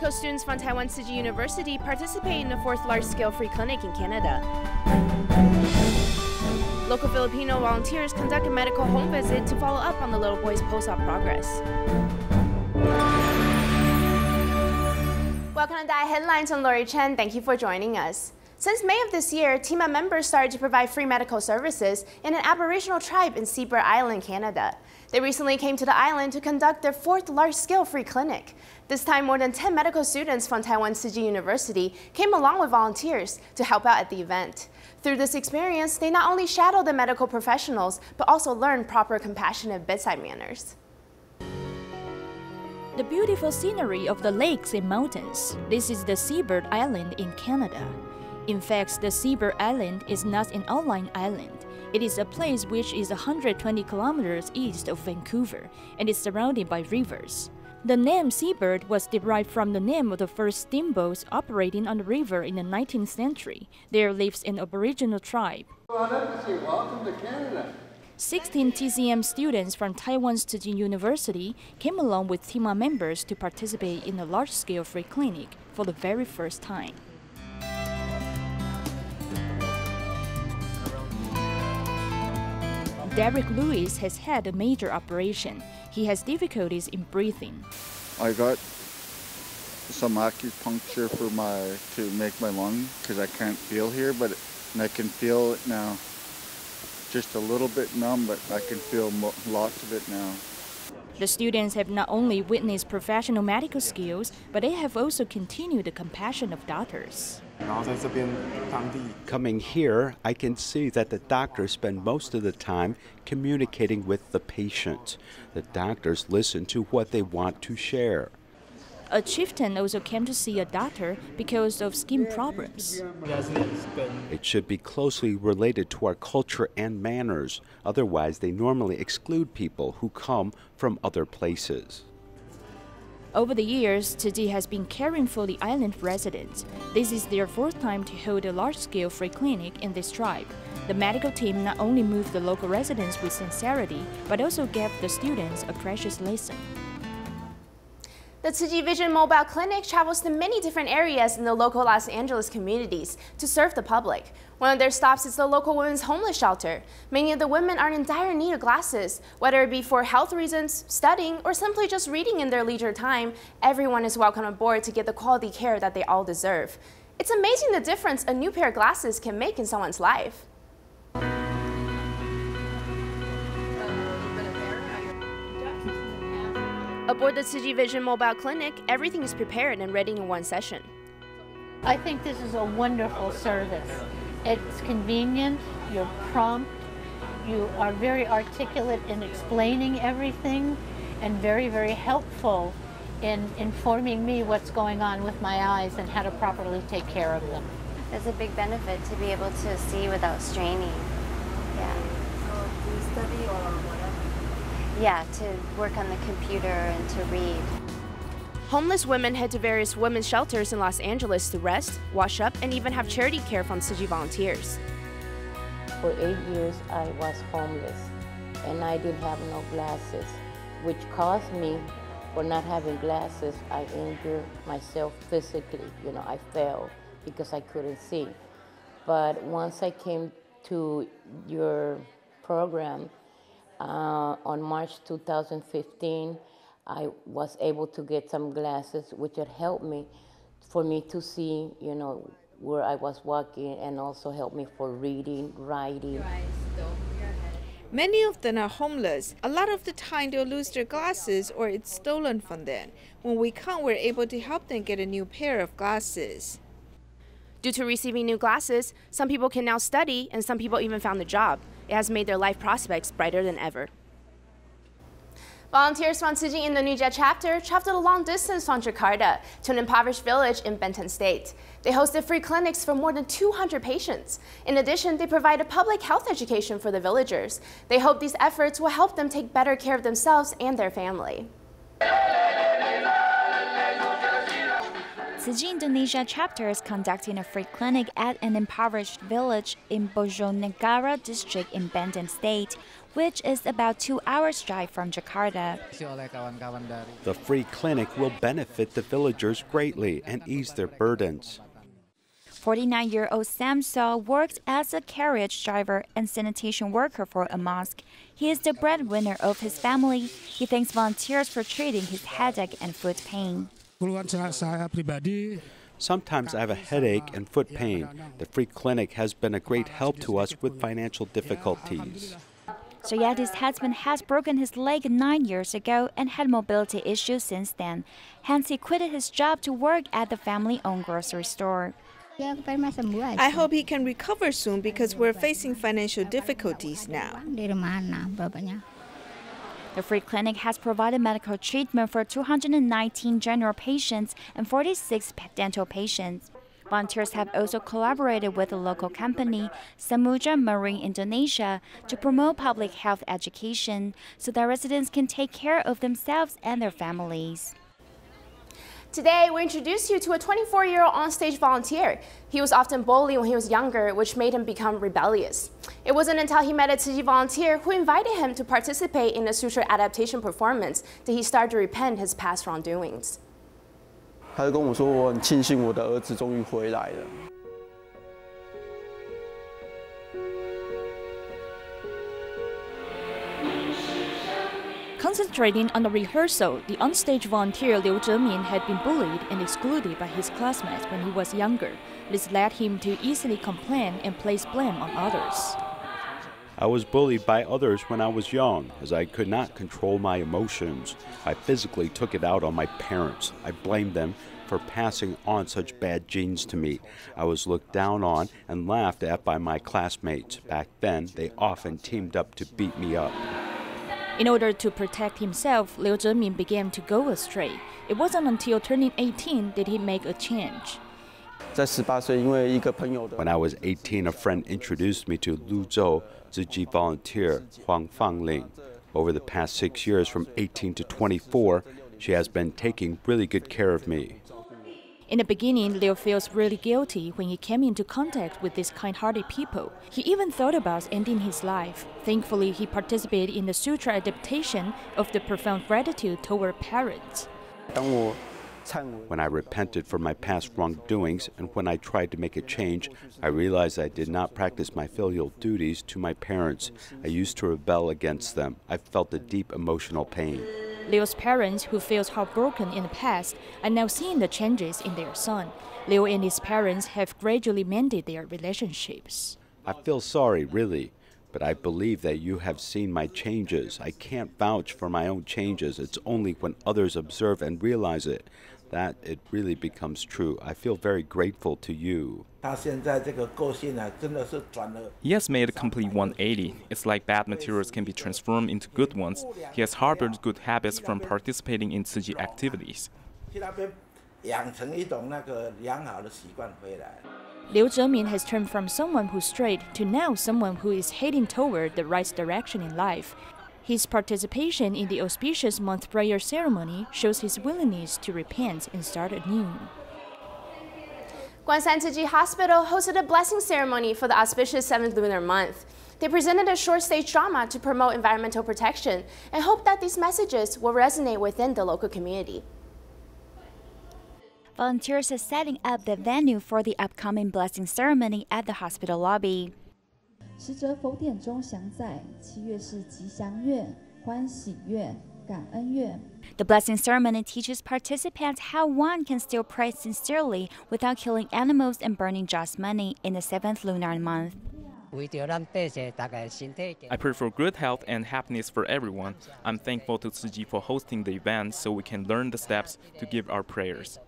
medical students from Taiwan City University participate in the 4th large-scale free clinic in Canada. Local Filipino volunteers conduct a medical home visit to follow up on the little boy's post-op progress. Welcome to DaAi Headlines. I'm Lori Chen. Thank you for joining us. Since May of this year, TIMA members started to provide free medical services in an Aboriginal tribe in Seabird Island, Canada. They recently came to the island to conduct their 4th large-scale free clinic. This time, more than 10 medical students from Taiwan City University came along with volunteers to help out at the event. Through this experience, they not only shadowed the medical professionals, but also learned proper compassionate bedside manners. The beautiful scenery of the lakes and mountains. This is the Seabird Island in Canada. In fact, the Seabird Island is not an outlying island. It is a place which is 120 kilometers east of Vancouver and is surrounded by rivers. The name Seabird was derived from the name of the first steamboats operating on the river in the 19th century. There lives an Aboriginal tribe. Welcome to Canada. 16 TCM students from Taiwan City University came along with TIMA members to participate in a large-scale free clinic for the very first time. Derek Lewis has had a major operation. He has difficulties in breathing. I got some acupuncture to make my lung because I can't feel here, but I can feel it now. Just a little bit numb, but I can feel lots of it now. The students have not only witnessed professional medical skills, but they have also continued the compassion of doctors. Coming here, I can see that the doctors spend most of the time communicating with the patient. The doctors listen to what they want to share. A chieftain also came to see a doctor because of skin problems. It should be closely related to our culture and manners. Otherwise, they normally exclude people who come from other places. Over the years, Tzu Chi has been caring for the island residents. This is their 4th time to hold a large-scale free clinic in this tribe. The medical team not only moved the local residents with sincerity, but also gave the students a precious lesson. The Tzu Chi Vision Mobile Clinic travels to many different areas in the local Los Angeles communities to serve the public. One of their stops is the local women's homeless shelter. Many of the women are in dire need of glasses. Whether it be for health reasons, studying, or simply just reading in their leisure time, everyone is welcome aboard to get the quality care that they all deserve. It's amazing the difference a new pair of glasses can make in someone's life. Aboard the Tzu Chi Vision Mobile Clinic, everything is prepared and ready in one session. I think this is a wonderful service. It's convenient, you're prompt, you are very articulate in explaining everything, and very, very helpful in informing me what's going on with my eyes and how to properly take care of them. It's a big benefit to be able to see without straining. Yeah. So do you study or whatever? Yeah, to work on the computer and to read. Homeless women head to various women's shelters in Los Angeles to rest, wash up, and even have charity care from Tzu Chi volunteers. For 8 years, I was homeless, and I didn't have no glasses, which caused me, for not having glasses, I injured myself physically. You know, I fell because I couldn't see. But once I came to your program, on March 2015, I was able to get some glasses, which had helped me for me to see, you know, where I was walking, and also helped me for reading, writing. Many of them are homeless. A lot of the time they'll lose their glasses or it's stolen from them. When we come, we're able to help them get a new pair of glasses. Due to receiving new glasses, some people can now study and some people even found a job. It has made their life prospects brighter than ever. Volunteers from Tzu Chi Indonesia chapter traveled a long distance from Jakarta to an impoverished village in Banten State. They hosted free clinics for more than 200 patients. In addition, they provided public health education for the villagers. They hope these efforts will help them take better care of themselves and their family. Tsuji Indonesia chapter is conducting a free clinic at an impoverished village in Bojonegara district in Banten State, which is about 2 hours drive from Jakarta. The free clinic will benefit the villagers greatly and ease their burdens. 49-year-old Sam Saw worked as a carriage driver and sanitation worker for a mosque. He is the breadwinner of his family. He thanks volunteers for treating his headache and foot pain. Sometimes I have a headache and foot pain. The free clinic has been a great help to us with financial difficulties. Soyadi's husband has broken his leg 9 years ago and had mobility issues since then. Hence, he quitted his job to work at the family-owned grocery store. I hope he can recover soon because we're facing financial difficulties now. The free clinic has provided medical treatment for 219 general patients and 46 dental patients. Volunteers have also collaborated with a local company, Samudra Marine Indonesia, to promote public health education so that residents can take care of themselves and their families. Today, we introduce you to a 24-year-old onstage volunteer. He was often bullied when he was younger, which made him become rebellious. It wasn't until he met a Tzu Chi volunteer who invited him to participate in a suture adaptation performance that he started to repent his past wrongdoings. 他就跟我说，我很庆幸我的儿子终于回来了。 Concentrating on the rehearsal, the onstage volunteer Liu Zhemin had been bullied and excluded by his classmates when he was younger. This led him to easily complain and place blame on others. I was bullied by others when I was young, as I could not control my emotions. I physically took it out on my parents. I blamed them for passing on such bad genes to me. I was looked down on and laughed at by my classmates. Back then, they often teamed up to beat me up. In order to protect himself, Liu Zhemin began to go astray. It wasn't until turning 18 did he make a change. 在18岁，因为一个朋友的 When I was 18, a friend introduced me to Luzhou Tzu Chi volunteer Huang Fangling. Over the past 6 years, from 18 to 24, she has been taking really good care of me. In the beginning, Liu feels really guilty when he came into contact with these kind-hearted people. He even thought about ending his life. Thankfully, he participated in the sutra adaptation of the profound gratitude toward parents. 当我忏悔 When I repented for my past wrongdoings and when I tried to make a change, I realized I did not practice my filial duties to my parents. I used to rebel against them. I felt a deep emotional pain. Liu's parents, who felt heartbroken in the past, are now seeing the changes in their son. Liu and his parents have gradually mended their relationships. I feel sorry, really, but I believe that you have seen my changes. I can't vouch for my own changes. It's only when others observe and realize it that it really becomes true. I feel very grateful to you. He has made a complete 180. It's like bad materials can be transformed into good ones. He has harbored good habits from participating in Tzu Chi activities. Liu Zhemin has turned from someone who's straight to now someone who is heading toward the right direction in life. His participation in the auspicious month prayer ceremony shows his willingness to repent and start anew. Guanshan Tzu Chi Hospital hosted a blessing ceremony for the auspicious 7th lunar month. They presented a short stage drama to promote environmental protection and hope that these messages will resonate within the local community. Volunteers are setting up the venue for the upcoming blessing ceremony at the hospital lobby. 时则否典中详载，7月是吉祥月、欢喜月、感恩月。 The blessing ceremony teaches participants how one can still pray sincerely without killing animals and burning just money in the 7th lunar month. I pray for good health and happiness for everyone. I'm thankful to Tzu Chi for hosting the event so we can learn the steps to give our prayers.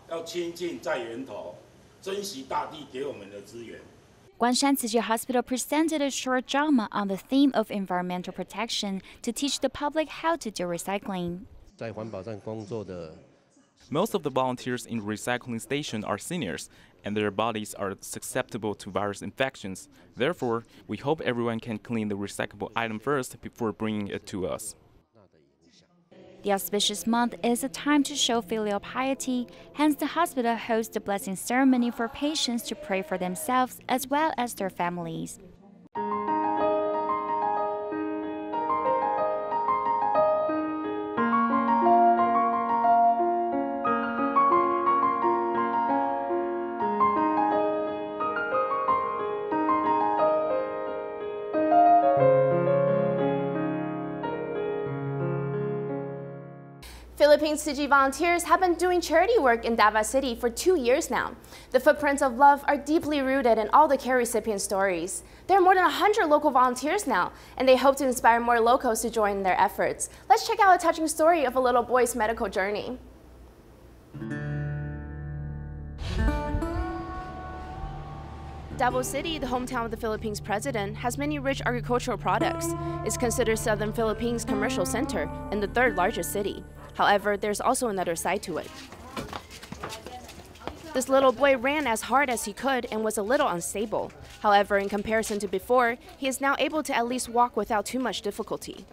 要亲近在源头，珍惜大地给我们的资源。 Guanshan Tzu Chi Hospital presented a short drama on the theme of environmental protection to teach the public how to do recycling. 在环保站工作的 Most of the volunteers in the recycling station are seniors, and their bodies are susceptible to virus infections. Therefore, we hope everyone can clean the recyclable item first before bringing it to us. The auspicious month is a time to show filial piety, hence the hospital hosts the blessing ceremony for patients to pray for themselves as well as their families. Philippine Tzu Chi volunteers have been doing charity work in Davao City for 2 years now. The footprints of love are deeply rooted in all the care recipient stories. There are more than 100 local volunteers now, and they hope to inspire more locals to join in their efforts. Let's check out a touching story of a little boy's medical journey. Davao City, the hometown of the Philippines president, has many rich agricultural products. It's considered Southern Philippines' commercial center and the third largest city. However, there's also another side to it. This little boy ran as hard as he could and was a little unstable. However, in comparison to before, he is now able to at least walk without too much difficulty.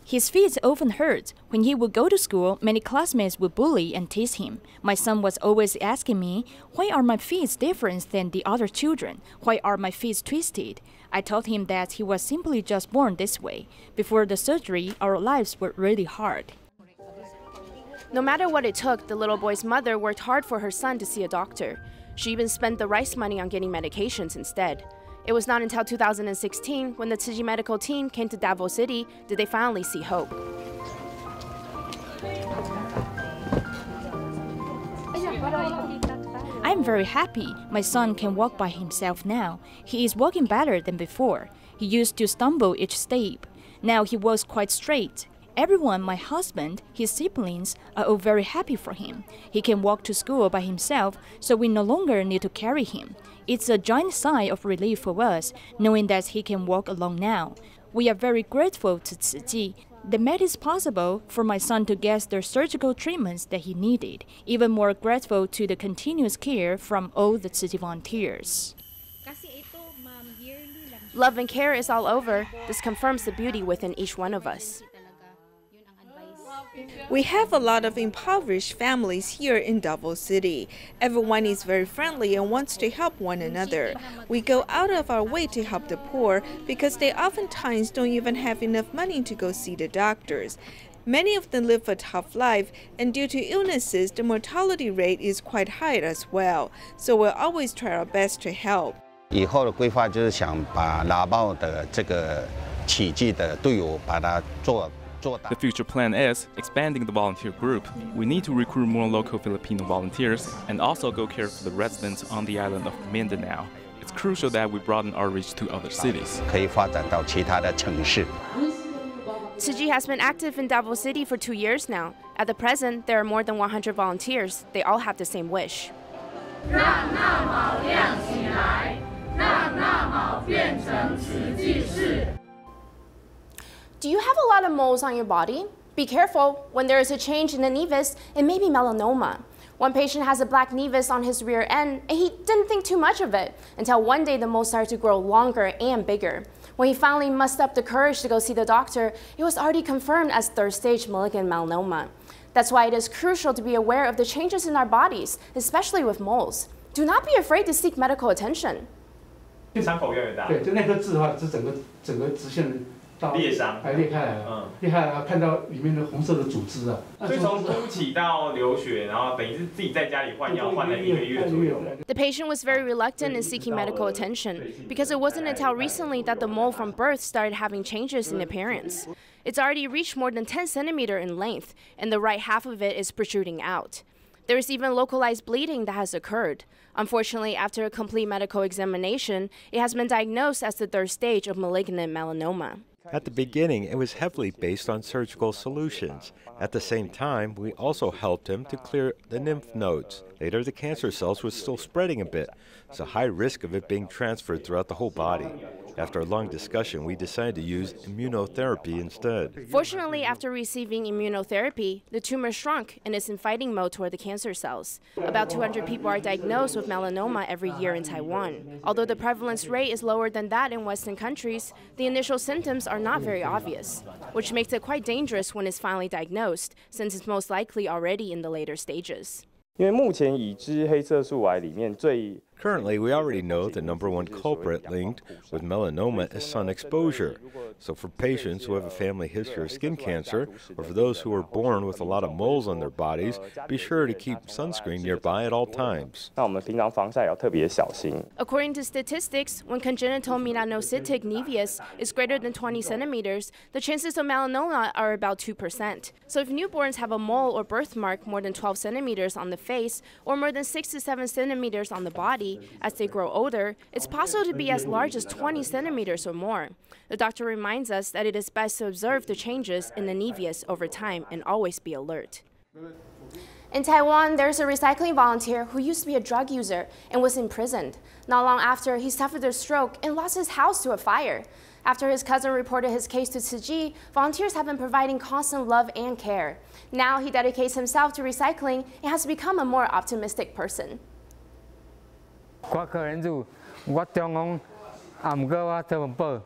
His feet often hurt. When he would go to school, many classmates would bully and tease him. My son was always asking me, why are my feet different than the other children? Why are my feet twisted? I told him that he was simply just born this way. Before the surgery, our lives were really hard. No matter what it took, the little boy's mother worked hard for her son to see a doctor. She even spent the rice money on getting medications instead. It was not until 2016, when the Tzu Chi medical team came to Davao City, did they finally see hope. I'm very happy. My son can walk by himself now. He is walking better than before. He used to stumble each step. Now he walks quite straight. Everyone, my husband, his siblings, are all very happy for him. He can walk to school by himself, so we no longer need to carry him. It's a giant sigh of relief for us, knowing that he can walk alone now. We are very grateful to Tzu Chi. They made it possible for my son to get the surgical treatments that he needed. Even more grateful to the continuous care from all the Tzu Chi volunteers. Love and care is all over. This confirms the beauty within each one of us. We have a lot of impoverished families here in Davao City. Everyone is very friendly and wants to help one another. We go out of our way to help the poor because they oftentimes don't even have enough money to go see the doctors. Many of them live a tough life, and due to illnesses, the mortality rate is quite high as well. So we'll always try our best to help. 以后的规划就是想把拉爆的这个奇迹的队伍把它做。The future plan is expanding the volunteer group. We need to recruit more local Filipino volunteers and also go care for the residents on the island of Mindanao. It's crucial that we broaden our reach to other cities. 可以发展到其他的城市。Tzu Chi has been active in Davao City for 2 years now. At the present, there are more than 100 volunteers. They all have the same wish. 让那毛亮起来，让那毛变成慈济事。 Do you have a lot of moles on your body? Be careful. When there is a change in the nevus, it may be melanoma. One patient has a black nevus on his rear end, and he didn't think too much of it until one day the mole started to grow longer and bigger. When he finally mustered up the courage to go see the doctor, it was already confirmed as third-stage malignant melanoma. That's why it is crucial to be aware of the changes in our bodies, especially with moles. Do not be afraid to seek medical attention. 伤口越来越大。对，就那颗痣的话，是整个直线。 裂伤，裂开来了，裂开来，看到里面的红色的组织啊。所以从凸起到流血，然后等于是自己在家里换药，换了1个月左右。The patient was very reluctant in seeking medical attention because it wasn't until recently that the mole from birth started having changes in appearance. It's already reached more than 10 centimeters in length, and the right half of it is protruding out. There is even localized bleeding that has occurred. Unfortunately, after a complete medical examination, it has been diagnosed as the third stage of malignant melanoma. At the beginning, it was heavily based on surgical solutions. At the same time, we also helped him to clear the lymph nodes. Later, the cancer cells were still spreading a bit. There's a high risk of it being transferred throughout the whole body. After a long discussion, we decided to use immunotherapy instead. Fortunately, after receiving immunotherapy, the tumor shrunk and is in fighting mode toward the cancer cells. About 200 people are diagnosed with melanoma every year in Taiwan. Although the prevalence rate is lower than that in Western countries, the initial symptoms are not very obvious, which makes it quite dangerous when it's finally diagnosed, since it's most likely already in the later stages. 因为目前已知黑色素癌里面最 Currently, we already know the #1 culprit linked with melanoma is sun exposure. So for patients who have a family history of skin cancer, or for those who are born with a lot of moles on their bodies, be sure to keep sunscreen nearby at all times. 那我们平常防晒要特别小心。 According to statistics, when congenital melanocytic nevus is greater than 20 centimeters, the chances of melanoma are about 2%. So if newborns have a mole or birthmark more than 12 centimeters on the face, or more than 6 to 7 centimeters on the body, as they grow older, it's possible to be as large as 20 centimeters or more. The doctor reminds us that it is best to observe the changes in the nevus over time and always be alert. In Taiwan, there's a recycling volunteer who used to be a drug user and was imprisoned. Not long after, he suffered a stroke and lost his house to a fire. After his cousin reported his case to Tzu Chi, volunteers have been providing constant love and care. Now he dedicates himself to recycling and has become a more optimistic person. 我个人就我中讲，啊，唔过我做唔报。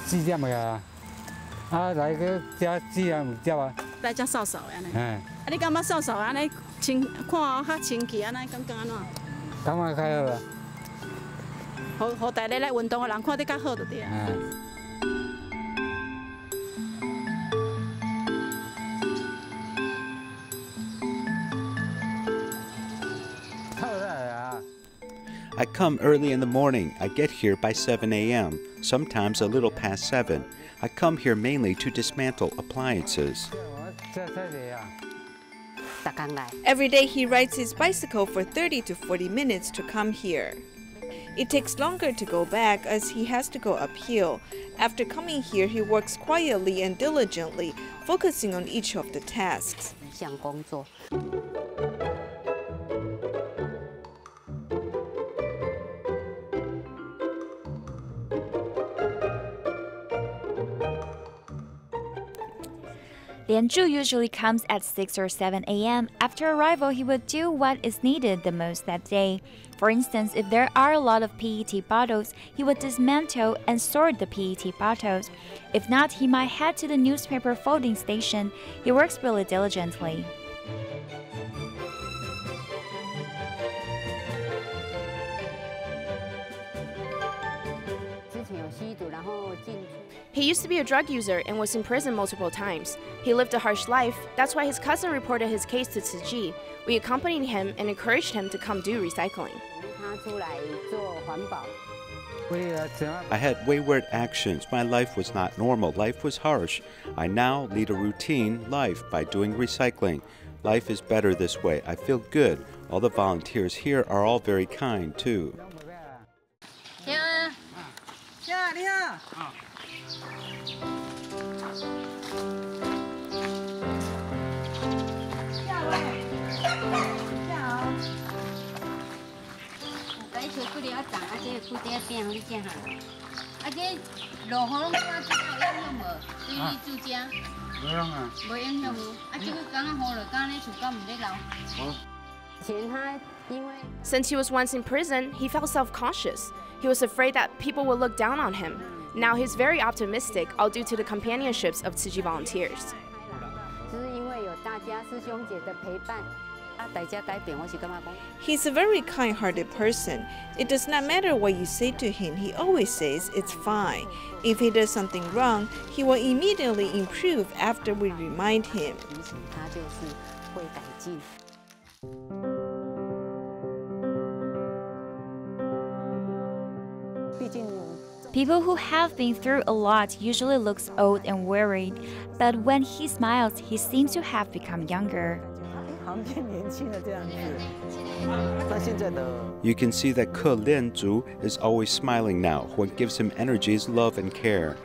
4點嘅啊，啊來個食4點唔食啊？來只瘦瘦安尼。啊，你感覺瘦瘦安尼？ 清看較清氣安尼，感覺安怎？感覺較好啊！好大家來運動的人看得較好就對啊。I come early in the morning. I get here by 7 a.m., sometimes a little past 7. I come here mainly to dismantle appliances. Every day he rides his bicycle for 30 to 40 minutes to come here. It takes longer to go back as he has to go uphill. After coming here, he works quietly and diligently, focusing on each of the tasks. Lian Zhu usually comes at 6 or 7 a.m. After arrival, he would do what is needed the most that day. For instance, if there are a lot of PET bottles, he would dismantle and sort the PET bottles. If not, he might head to the newspaper folding station. He works really diligently. He used to be a drug user and was in prison multiple times. He lived a harsh life. That's why his cousin reported his case to Tzu Chi. We accompanied him and encouraged him to come do recycling. I had wayward actions. My life was not normal. Life was harsh. I now lead a routine life by doing recycling. Life is better this way. I feel good. All the volunteers here are all very kind, too. Since he was once in prison, he felt self-conscious. He was afraid that people would look down on him. Now he's very optimistic, all due to the companionships of Tzu Chi volunteers. He's a very kind-hearted person. It does not matter what you say to him, he always says it's fine. If he does something wrong, he will immediately improve after we remind him. People who have been through a lot usually looks old and worried, but when he smiles, he seems to have become younger. You can see that Ke Lianzu is always smiling now. What gives him energy is love and care.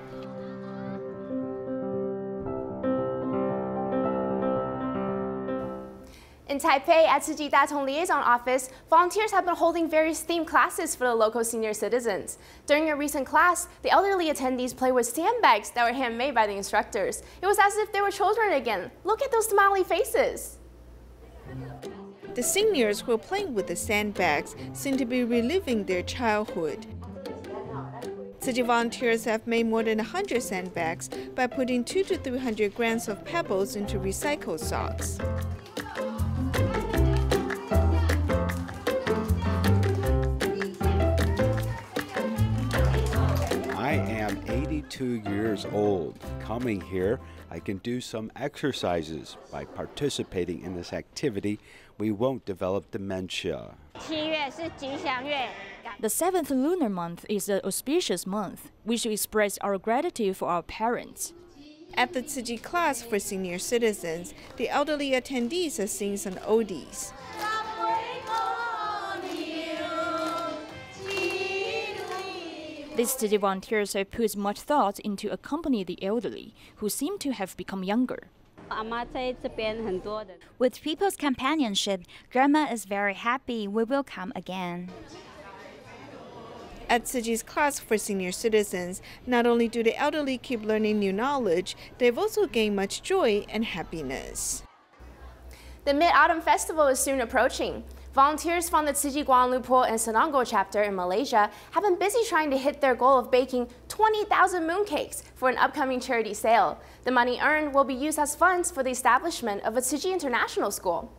In Taipei, at Tzu Chi Datong Liaison Office, volunteers have been holding various themed classes for the local senior citizens. During a recent class, the elderly attendees played with sandbags that were handmade by the instructors. It was as if they were children again. Look at those smiley faces. The seniors who are playing with the sandbags seem to be reliving their childhood. Tzu Chi volunteers have made more than 100 sandbags by putting 200 to 300 grams of pebbles into recycled socks. I am 82 years old. Coming here, I can do some exercises. By participating in this activity, we won't develop dementia. The 7th lunar month is an auspicious month. We should express our gratitude for our parents. At the Tzu Chi class for senior citizens, the elderly attendees are singing some oldies. These Tzu Chi volunteers have put much thought into accompanying the elderly, who seem to have become younger. With people's companionship, Grandma is very happy we will come again. At Tzu Chi's class for senior citizens, not only do the elderly keep learning new knowledge, they've also gained much joy and happiness. The Mid-Autumn Festival is soon approaching. Volunteers from the Tzu Chi Kuala Lumpur and Selangor chapter in Malaysia have been busy trying to hit their goal of baking 20,000 mooncakes for an upcoming charity sale. The money earned will be used as funds for the establishment of a Tzu Chi International School.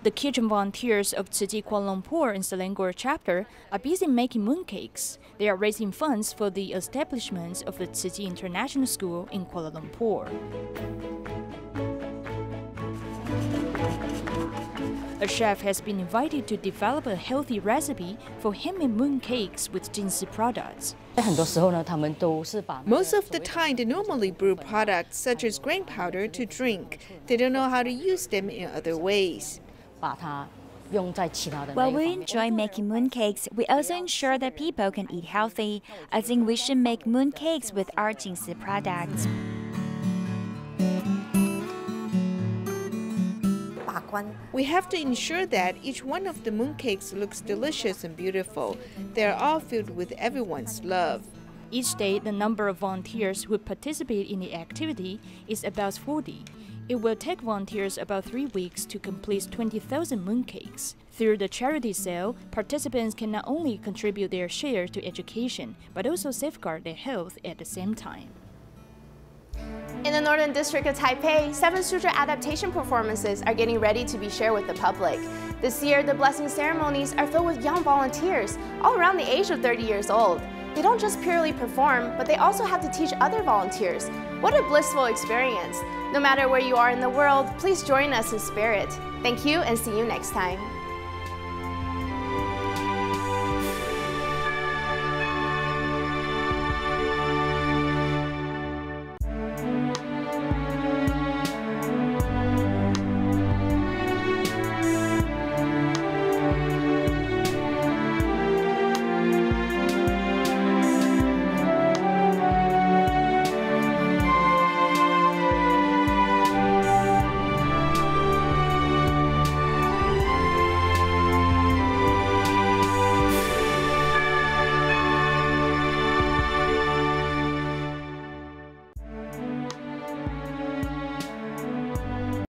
The kitchen volunteers of Tzu Chi Kuala Lumpur and Selangor chapter are busy making mooncakes. They are raising funds for the establishment of the Tzu Chi International School in Kuala Lumpur. A chef has been invited to develop a healthy recipe for handmade mooncakes with Jinsi products. Most of the time, they normally brew products such as grain powder to drink. They don't know how to use them in other ways. While we enjoy making mooncakes, we also ensure that people can eat healthy. I think we should make mooncakes with our Jinsi products. We have to ensure that each one of the mooncakes looks delicious and beautiful. They are all filled with everyone's love. Each day, the number of volunteers who participate in the activity is about 40. It will take volunteers about 3 weeks to complete 20,000 mooncakes. Through the charity sale, participants can not only contribute their share to education, but also safeguard their health at the same time. In the Northern District of Taipei, 7 Sutra adaptation performances are getting ready to be shared with the public. This year, the blessing ceremonies are filled with young volunteers, all around the age of 30 years old. They don't just purely perform, but they also have to teach other volunteers. What a blissful experience! No matter where you are in the world, please join us in spirit. Thank you and see you next time.